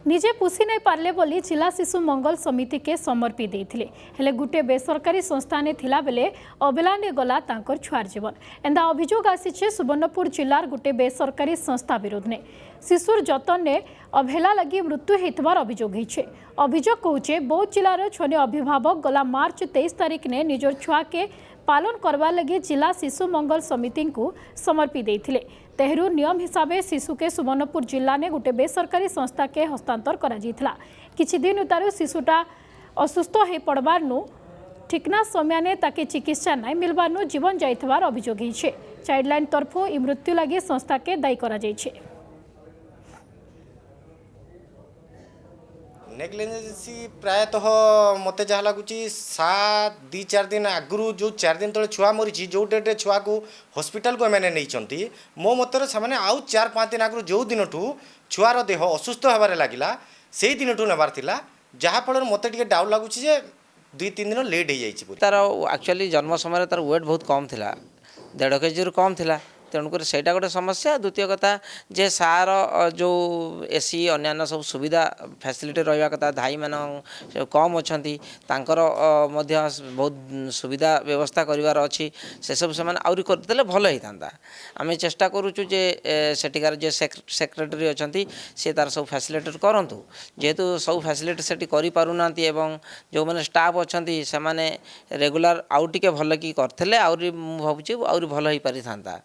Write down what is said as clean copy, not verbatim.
निजे पुषि नहीं पारे बोली जिला शिशु मंगल समिति के समर्पी देथिले हेले गुटे बेसरकारी संस्था ने थिला बेले अबेला ने गला तांकर छुआर जीवन एंदा अभियोग आसीचे सुवर्णपुर जिलार गुटे बेसरकारी संस्था विरोध ने शिशुर जतन ने अवहेला लगी मृत्यु होइतबार अभियोग होइछे। अभियोग कहूचे बौद्ध जिलार छने अभिभावक गला मार्च 23 तारिख ने निजर छुआ के पालन करवा लगी जिला शिशु मंगल समिति को समर्पी देथिले। तेहरू नियम हिसाब से शिशु के सुवर्णपुर जिला ने गोटे बेसरकारी संस्था के हस्तांतर करा जायथिला। किछि दिन उतारू शिशुटा असुस्थ हो पड़बार ठिकना समय ने ताके चिकित्सा नहीं मिलबार जीवन जाइथबार अभियोग होइछे। चाइल्डलाइन तरफो ई मृत्यु लगी संस्था के दायी करा जायछे। नेग्लिजेंसी प्रायतः मत जहाँ लगुच 7-2-4 दिन आगु जो 4 दिन तले छुआ मरी जो डेट्रे छुआ को हॉस्पिटल को मैंने नहीं मो मतर से आउ 4-5 दिन आगु जो दिन छुआर देह असुस्थ होबार लगिला से दिन नेबार जहाँफल मत डाउट लगुच 2-3 दिन लेट हो जाए। तार एक्चुअली जन्म समय तार वेट बहुत कम थिला 1.5 केजी कम थिला तेणुक सहीटा गोटे समस्या। द्वितीय कथा जे सार जो एसी अन्य सब सुविधा फैसिलिटी रहा कथा धाई मान कम अच्छा बहुत सुविधा व्यवस्था करार अच्छी से सब से आउरी करदे भल होता। आम चेष्टा करुचु जे सेठिकार जे सेक्रेटरी अच्छा सी तार सब फैसिलिटी करूँ जेहेतु सब फैसिलिटी से करूना जो मैंने स्टाफ अच्छा से रेगुलर आउ टे भल कि करते भावुँ आउरी भल हो पारि था।